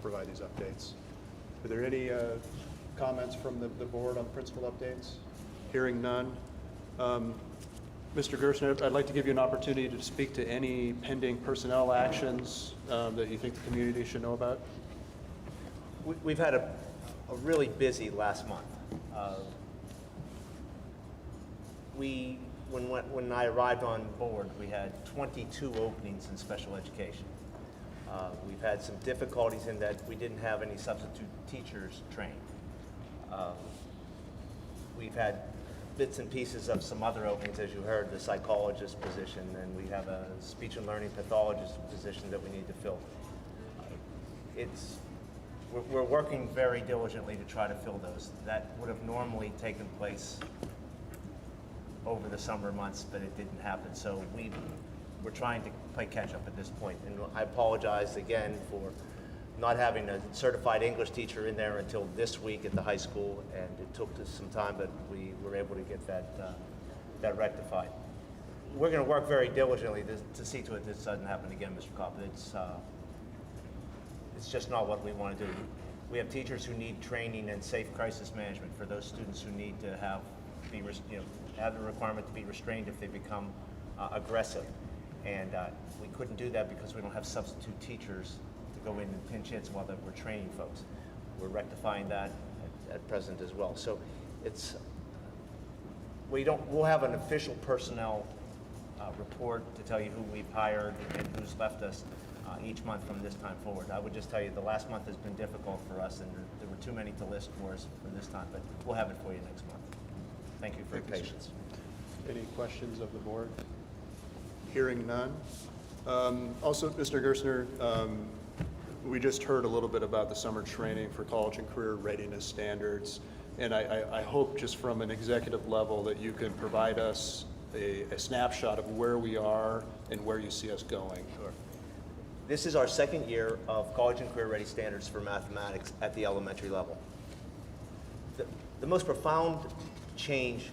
provide these updates. Are there any comments from the board on principal updates? Hearing none. Mr. Gerstner, I'd like to give you an opportunity to speak to any pending personnel actions that you think the community should know about. We've had a really busy last month. When I arrived on board, we had 22 openings in special education. We've had some difficulties in that we didn't have any substitute teachers trained. We've had bits and pieces of some other openings, as you heard, the psychologist position, and we have a speech and learning pathologist position that we need to fill. We're working very diligently to try to fill those. That would have normally taken place over the summer months, but it didn't happen. So we're trying to play catch up at this point. And I apologize again for not having a certified English teacher in there until this week at the high school, and it took us some time, but we were able to get that rectified. We're going to work very diligently to see to it this doesn't happen again, Mr. Kopp. It's just not what we want to do. We have teachers who need training in safe crisis management for those students who need to have the requirement to be restrained if they become aggressive. And we couldn't do that because we don't have substitute teachers to go in and pinch hits while we're training folks. We're rectifying that at present as well. So we'll have an official personnel report to tell you who we've hired and who's left us each month from this time forward. I would just tell you the last month has been difficult for us, and there were too many to list for us for this time, but we'll have it for you next month. Thank you for your patience. Any questions of the board? Hearing none. Also, Mr. Gerstner, we just heard a little bit about the summer training for college and career readiness standards, and I hope just from an executive level that you can provide us a snapshot of where we are and where you see us going. Sure. This is our second year of college and career ready standards for mathematics at the elementary level. The most profound change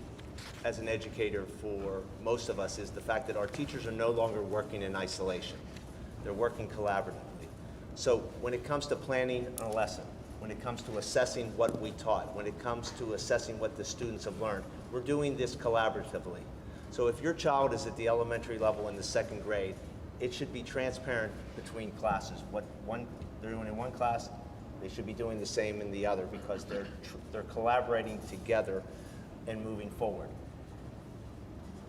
as an educator for most of us is the fact that our teachers are no longer working in isolation. They're working collaboratively. So when it comes to planning a lesson, when it comes to assessing what we taught, when it comes to assessing what the students have learned, we're doing this collaboratively. So if your child is at the elementary level in the second grade, it should be transparent between classes. What they're doing in one class, they should be doing the same in the other because they're collaborating together and moving forward.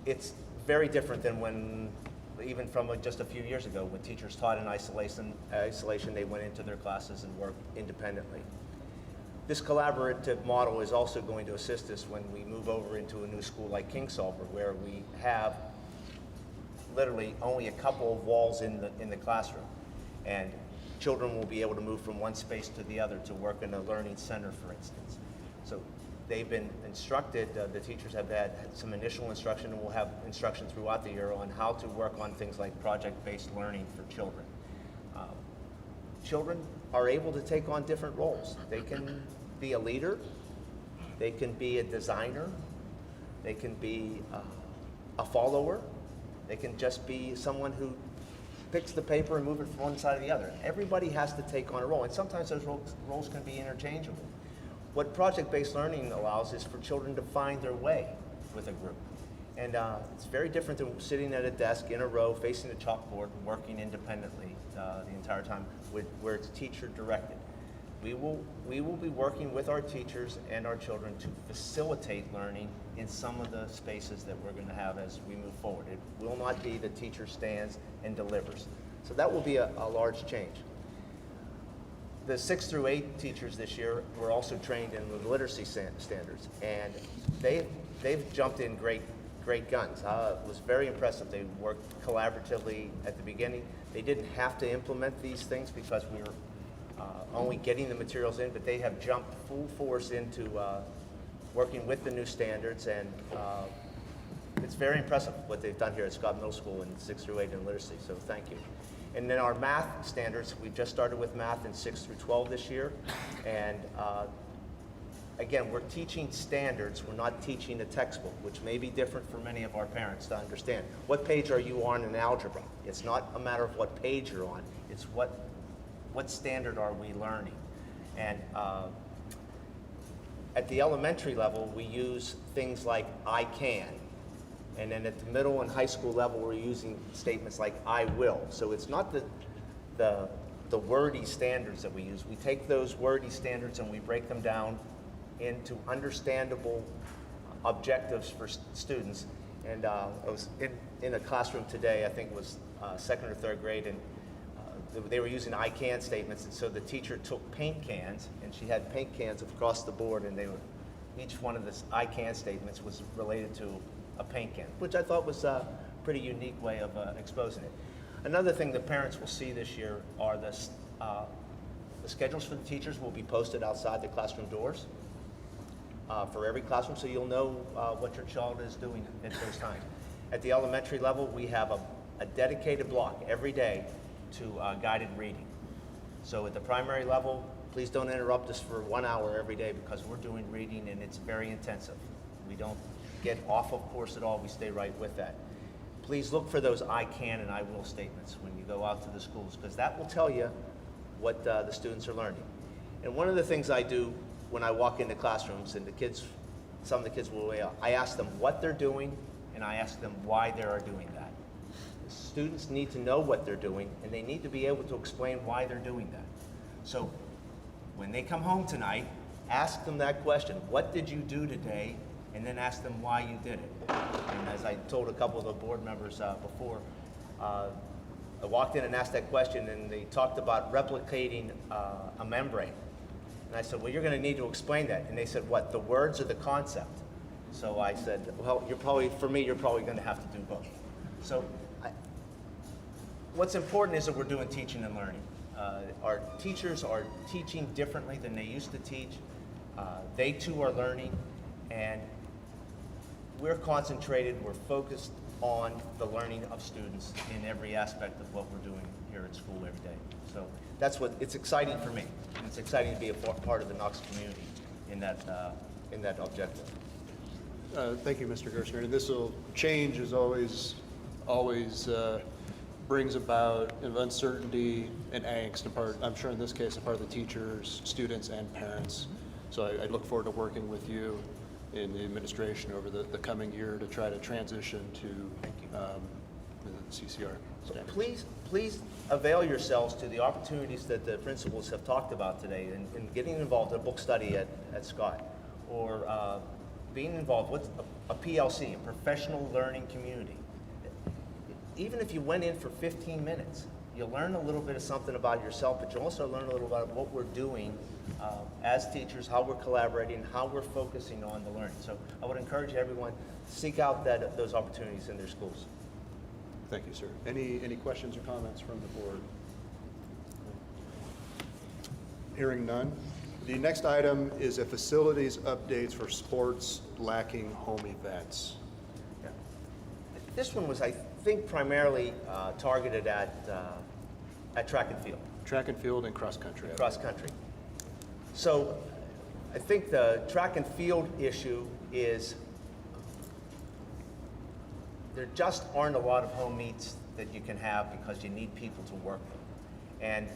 It's very different than even from just a few years ago, when teachers taught in isolation, they went into their classes and worked independently. This collaborative model is also going to assist us when we move over into a new school like Kingsolver, where we have literally only a couple of walls in the classroom, and children will be able to move from one space to the other to work in a learning center, for instance. So they've been instructed, the teachers have had some initial instruction, and we'll have instruction throughout the year on how to work on things like project-based learning for children. Children are able to take on different roles. They can be a leader, they can be a designer, they can be a follower, they can just be someone who picks the paper and move it from one side to the other. Everybody has to take on a role, and sometimes those roles can be interchangeable. What project-based learning allows is for children to find their way with a group. And it's very different than sitting at a desk in a row, facing a chalkboard, and working independently the entire time where it's teacher directed. We will be working with our teachers and our children to facilitate learning in some of the spaces that we're going to have as we move forward. It will not be the teacher stands and delivers. So that will be a large change. The 6th through 8 teachers this year were also trained in the literacy standards, and they've jumped in great guns. It was very impressive. They worked collaboratively at the beginning. They didn't have to implement these things because we were only getting the materials in, but they have jumped full force into working with the new standards, and it's very impressive what they've done here at Scott Middle School in 6th through 8 in literacy, so thank you. And then our math standards, we've just started with math in 6th through 12 this year, and again, we're teaching standards, we're not teaching a textbook, which may be different for many of our parents to understand. What page are you on in algebra? It's not a matter of what page you're on, it's what what standard are we learning? And at the elementary level, we use things like I can. And then at the middle and high school level, we're using statements like I will. So it's not the wordy standards that we use. We take those wordy standards and we break them down into understandable objectives for students. And I was in a classroom today, I think it was second or third grade, and they were using I can statements. And so the teacher took paint cans, and she had paint cans across the board, and each one of the I can statements was related to a paint can, which I thought was a pretty unique way of exposing it. Another thing the parents will see this year are the schedules for the teachers will be posted outside the classroom doors for every classroom, so you'll know what your child is doing at those times. At the elementary level, we have a dedicated block every day to guided reading. So at the primary level, please don't interrupt us for 1 hour every day because we're doing reading and it's very intensive. We don't get off of course at all, we stay right with that. Please look for those I can and I will statements when you go out to the schools, because that will tell you what the students are learning. And one of the things I do when I walk into classrooms, and some of the kids will weigh up, I ask them what they're doing and I ask them why they are doing that. The students need to know what they're doing and they need to be able to explain why they're doing that. So when they come home tonight, ask them that question, what did you do today? And then ask them why you did it. And as I told a couple of the board members before, I walked in and asked that question and they talked about replicating a membrane. And I said, well, you're going to need to explain that. And they said, what, the words or the concept? So I said, well, you're probably going to have to do both. So what's important is that we're doing teaching and learning. Our teachers are teaching differently than they used to teach. They too are learning, and we're concentrated, we're focused on the learning of students in every aspect of what we're doing here at school every day. So it's exciting for me. And it's exciting to be a part of the Knox community in that objective. Thank you, Mr. Gerstner. And this will change as always brings about uncertainty and angst, I'm sure in this case, a part of the teachers, students, and parents. So I look forward to working with you in the administration over the coming year to try to transition to the CCR standards. Please avail yourselves to the opportunities that the principals have talked about today in getting involved in a book study at Scott, or being involved with a PLC, a professional learning community. Even if you went in for 15 minutes, you'll learn a little bit of something about yourself, but you'll also learn a little about what we're doing as teachers, how we're collaborating, how we're focusing on the learning. So I would encourage everyone to seek out those opportunities in their schools. Thank you, sir. Any questions or comments from the board? Hearing none. The next item is a facilities updates for sports lacking home events. Yeah. This one was, I think, primarily targeted at track and field. Track and field and cross country. Cross country. So I think the track and field issue is there just aren't a lot of home meets that you can have because you need people to work them. And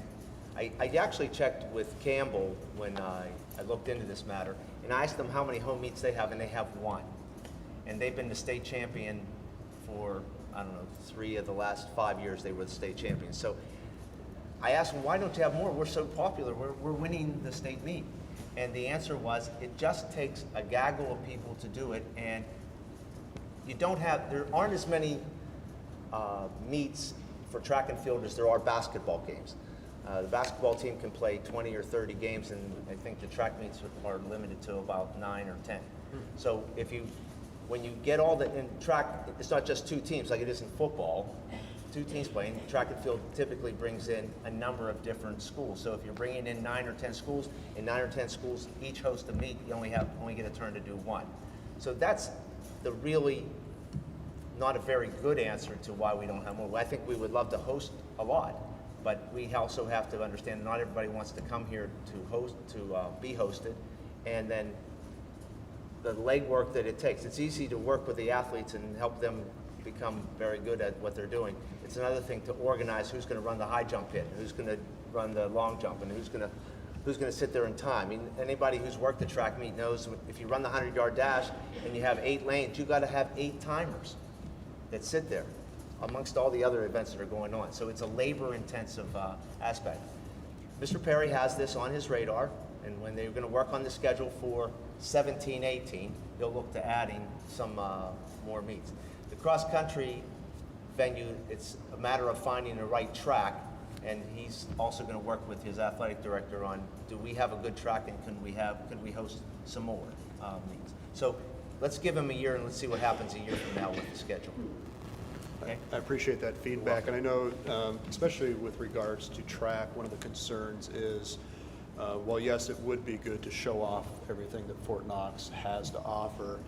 I actually checked with Campbell when I looked into this matter, and I asked them how many home meets they have, and they have one. And they've been the state champion for, I don't know, 3 of the last 5 years they were the state champions. So I asked them, why don't you have more? We're so popular, we're winning the state meet. And the answer was, it just takes a gaggle of people to do it, and there aren't as many meets for track and field as there are basketball games. The basketball team can play 20 or 30 games, and I think the track meets are limited to about 9 or 10. So when you get in track, it's not just 2 teams like it is in football. 2 teams playing. Track and field typically brings in a number of different schools. So if you're bringing in 9 or 10 schools, and 9 or 10 schools each host a meet, you only get a turn to do 1. So that's the really not a very good answer to why we don't have more. I think we would love to host a lot, but we also have to understand not everybody wants to come here to be hosted, and then the legwork that it takes. It's easy to work with the athletes and help them become very good at what they're doing. It's another thing to organize who's going to run the high jump pit, who's going to run the long jump, and who's gonna sit there in time. I mean, anybody who's worked the track meet knows if you run the 100-yard dash and you have 8 lanes, you got to have 8 timers that sit there amongst all the other events that are going on. So it's a labor-intensive aspect. Mr. Perry has this on his radar, and when they're going to work on the schedule for 17-18, they'll look to adding some more meets. The cross-country venue, it's a matter of finding the right track, and he's also going to work with his athletic director on, do we have a good track, and can we host some more meets? So let's give him a year, and let's see what happens a year from now with the schedule. Okay? I appreciate that feedback, and I know, especially with regards to track, one of the concerns is, while yes, it would be good to show off everything that Fort Knox has to offer,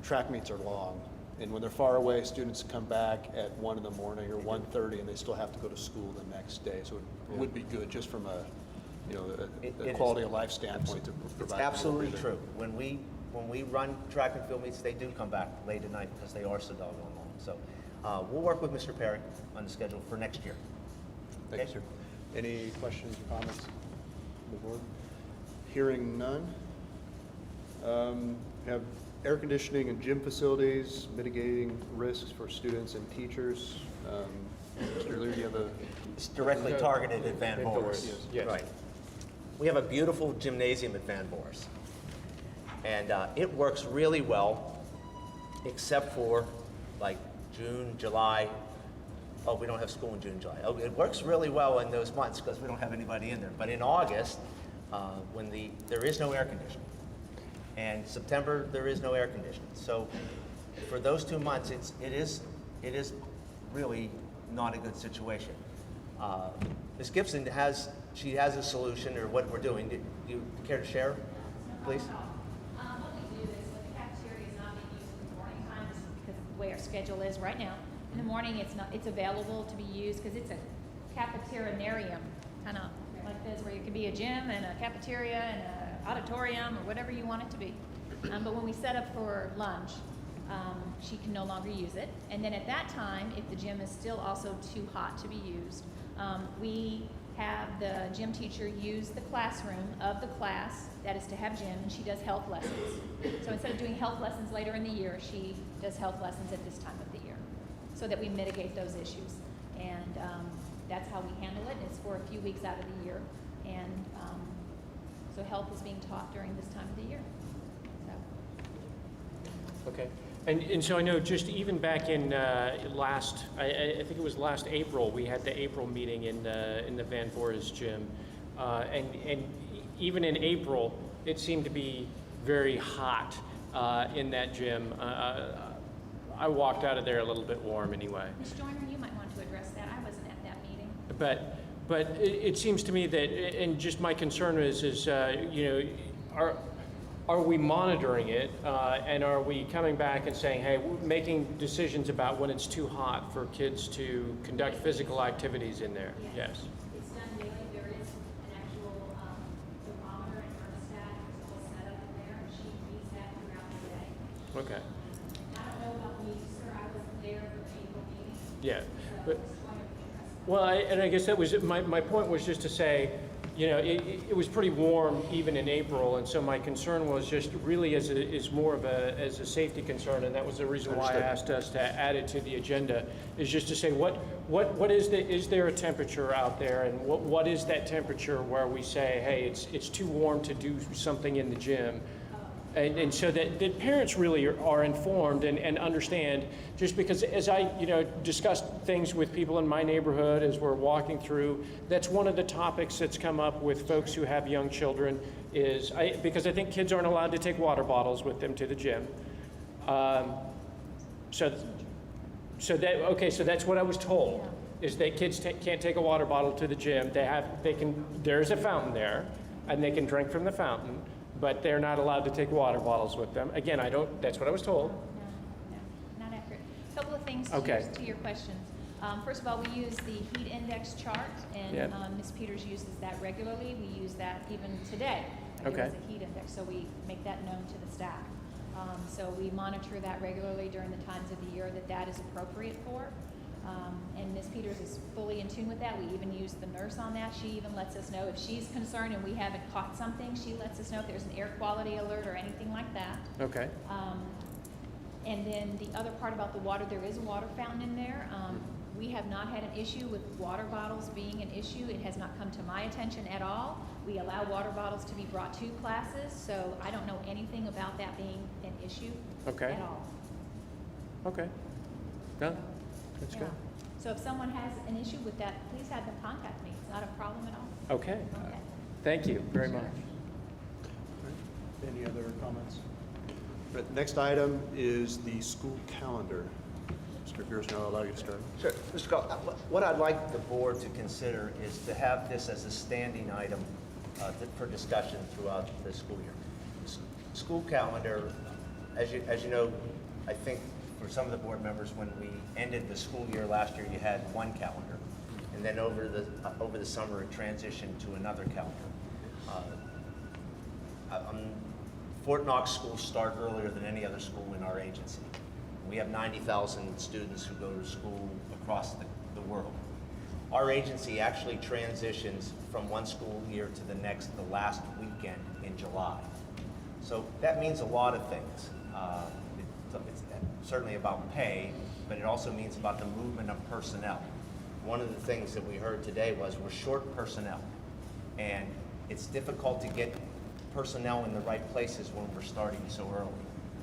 track meets are long. And when they're far away, students come back at 1 in the morning or 1:30, and they still have to go to school the next day. So it would be good just from a, a quality of life standpoint to It's provide. absolutely true. When we run track and field meets, they do come back late at night because they are so doggone long. So we'll work with Mr. Perry on the schedule for next year. Thank you, sir. Any questions or comments from the board? Hearing none. Have air conditioning and gym facilities, mitigating risks for students and teachers. Mr. Lear, do you have a? It's directly targeted at Van Boris. Yes. Right. We have a beautiful gymnasium at Van Boris. And it works really well, except for like June, July. Oh, we don't have school in June, July. Oh, it works really well in those months because we don't have anybody in there. But in August, when there is no air conditioning. And September, there is no air conditioning. So for those 2 months, it is really not a good situation. Ms. Gibson has a solution, or what we're doing. Do you care to share, please? What we do is when the cafeteria is not being used in the morning time, just because of the way our schedule is right now. In the morning, it's available to be used because it's a cafeterianarium, kind of like this, where it could be a gym and a cafeteria and an auditorium or whatever you want it to be. But when we set up for lunch, she can no longer use it. And then at that time, if the gym is still also too hot to be used, we have the gym teacher use the classroom of the class that is to have gym, and she does health lessons. So instead of doing health lessons later in the year, she does health lessons at this time of the year, so that we mitigate those issues. And that's how we handle it. It's for a few weeks out of the year, and so health is being taught during this time of the year. So. Okay. And so I know just even back in I think it was last April, we had the April meeting in the Van Voorhis gym. And even in April, it seemed to be very hot in that gym. I walked out of there a little bit warm anyway. Ms. Joyner, you might want to address that. I wasn't at that meeting. But it seems to me that, and just my concern is are we monitoring it, and are we coming back and saying, hey, we're making decisions about when it's too hot for kids to conduct physical activities in there? Yes. It's done daily. There is an actual thermometer and thermostat. It's all set up in there, and she reads that throughout the day. Okay. I don't know about me, sir. I wasn't there for the April meeting. Yeah. So But, Ms. Joyner can address that. well, I guess that was my point was just to say, it was pretty warm even in April, and so my concern was just really as more of a safety concern, and that was the reason why I asked us to add it to the agenda, is just to say what is there a temperature out there, and what is that temperature where we say, hey, it's too warm to do something in the gym. And so that parents really are informed and understand, just because as I discussed things with people in my neighborhood as we're walking through, that's one of the topics that's come up with folks who have young children is, because I think kids aren't allowed to take water bottles with them to the gym. So that's what I was told, is that kids can't take a water bottle to the gym. There's a fountain there, and they can drink from the fountain, but they're not allowed to take water bottles with them. Again, that's what I was told. No, not accurate. A couple of things Okay. to your questions. First of all, we use the heat index chart, and Yep. Ms. Peters uses that regularly. We use that even today. Like, Okay. It was a heat index, so we make that known to the staff. So we monitor that regularly during the times of the year that is appropriate for. And Ms. Peters is fully in tune with that. We even use the nurse on that. She even lets us know if she's concerned and we haven't caught something, she lets us know if there's an air quality alert or anything like that. Okay. And then the other part about the water, there is a water fountain in there. We have not had an issue with water bottles being an issue. It has not come to my attention at all. We allow water bottles to be brought to classes, so I don't know anything about that being an issue Okay. at all. Okay. No, that's Yeah. good. So if someone has an issue with that, please have them contact me. It's not a problem at all. Okay. Okay. Thank you very much. Any other comments? Right, next item is the school calendar. Mr. Gersner, I'll allow you to start. Sure. Mr. Gall, what I'd like the board to consider is to have this as a standing item for discussion throughout the school year. School calendar, as you know, I think for some of the board members, when we ended the school year last year, you had one calendar. And then over the summer, it transitioned to another calendar. Fort Knox schools start earlier than any other school in our agency. We have 90,000 students who go to school across the world. Our agency actually transitions from one school year to the next, the last weekend in July. So that means a lot of things. It's certainly about pay, but it also means about the movement of personnel. One of the things that we heard today was we're short personnel, and it's difficult to get personnel in the right places when we're starting so early.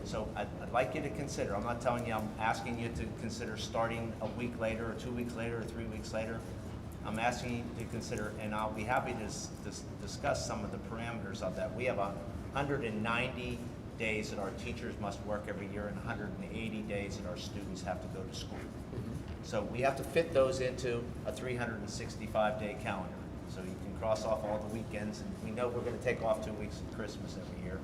So I'd like you to consider, I'm not telling you, I'm asking you to consider starting a week later or 2 weeks later or 3 weeks later. I'm asking you to consider, and I'll be happy to discuss some of the parameters of that. We have 190 days that our teachers must work every year and 180 days that our students have to go to school. So we have to fit those into a 365-day calendar. So you can cross off all the weekends, and we know we're going to take off 2 weeks of Christmas every year.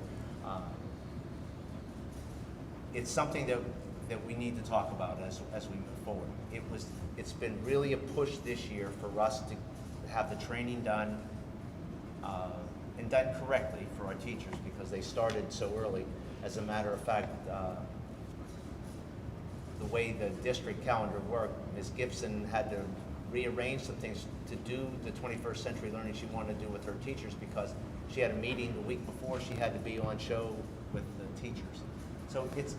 It's something that we need to talk about as we move forward. It's been really a push this year for us to have the training done and done correctly for our teachers because they started so early. As a matter of fact, the way the district calendar worked, Ms. Gibson had to rearrange some things to do the 21st century learning she wanted to do with her teachers because she had a meeting the week before she had to be on show with the teachers. So it's,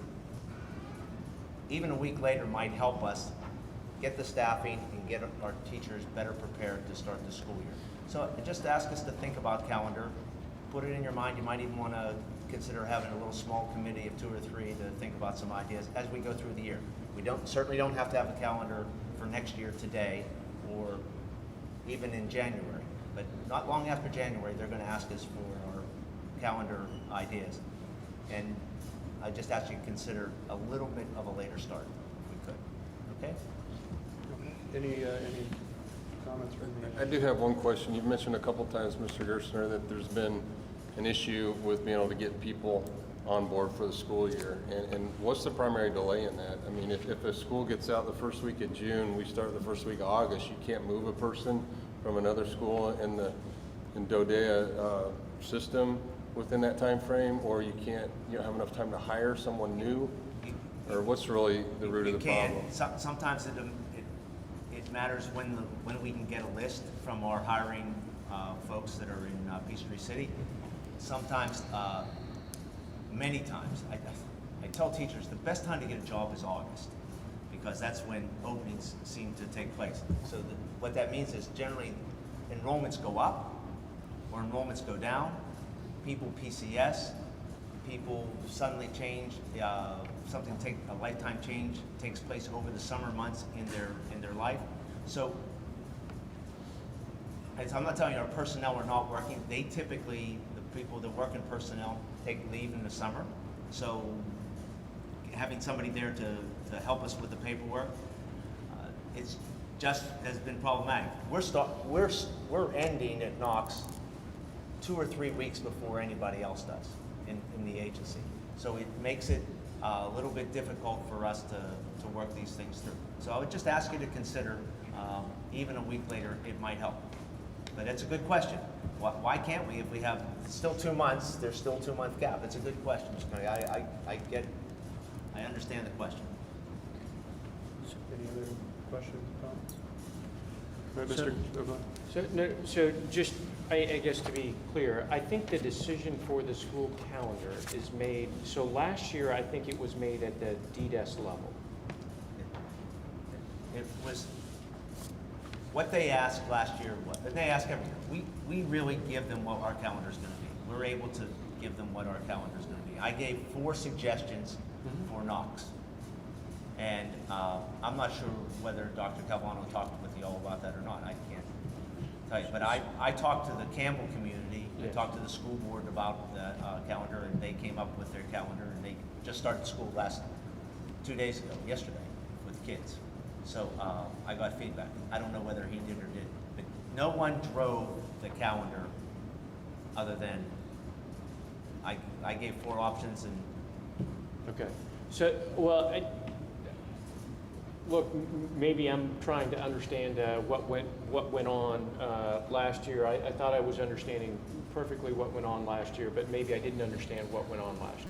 even a week later might help us get the staffing and get our teachers better prepared to start the school year. So just ask us to think about calendar, put it in your mind. You might even want to consider having a little small committee of 2 or 3 to think about some ideas as we go through the year. We certainly don't have to have a calendar for next year today or even in January, but not long after January, they're going to ask us for our calendar ideas. And I just ask you to consider a little bit of a later start, if we could. Okay? Any comments from the? I do have one question. You've mentioned a couple times, Mr. Gersner, that there's been an issue with being able to get people on board for the school year. And what's the primary delay in that? I mean, if a school gets out the first week of June, we start the first week of August, you can't move a person from another school in the DODEA system within that time frame, or you can't have enough time to hire someone new? Or what's really the root of the problem? Sometimes it matters when we can get a list from our hiring folks that are in Peachtree City. Sometimes, many times, I tell teachers the best time to get a job is August because that's when openings seem to take place. So what that means is generally enrollments go up or enrollments go down. People PCS, people suddenly change, a lifetime change takes place over the summer months in their life. So I'm not telling you our personnel are not working. They typically, the people that work in personnel take leave in the summer. So having somebody there to help us with the paperwork, it's just has been problematic. We're ending at Knox 2 or 3 weeks before anybody else does in the agency. So it makes it a little bit difficult for us to work these things through. So I would just ask you to consider, even a week later, it might help. But it's a good question. Why can't we if we have still 2 months, there's still a 2-month gap? It's a good question, Mr. Coney. I understand the question. Any other questions, comments? All right, Mr. O'Brien? So, no, so just, I guess to be clear, I think the decision for the school calendar is made, so last year, I think it was made at the DDES level. It was, what they asked last year, and they ask every year, we really give them what our calendar's gonna be. We're able to give them what our calendar's gonna be. I gave 4 suggestions for Knox. And I'm not sure whether Dr. Calvano talked with you all about that or not, I can't tell you. But I talked to the Campbell community, I Yes. talked to the school board about the calendar, and they came up with their calendar, and they just started school 2 days ago, yesterday, with kids. So I got feedback. I don't know whether he did or didn't, but no one drove the calendar other than, I gave 4 options, and Okay. So, well, look, maybe I'm trying to understand what went on last year. I thought I was understanding perfectly what went on last year, but maybe I didn't understand what went on last year.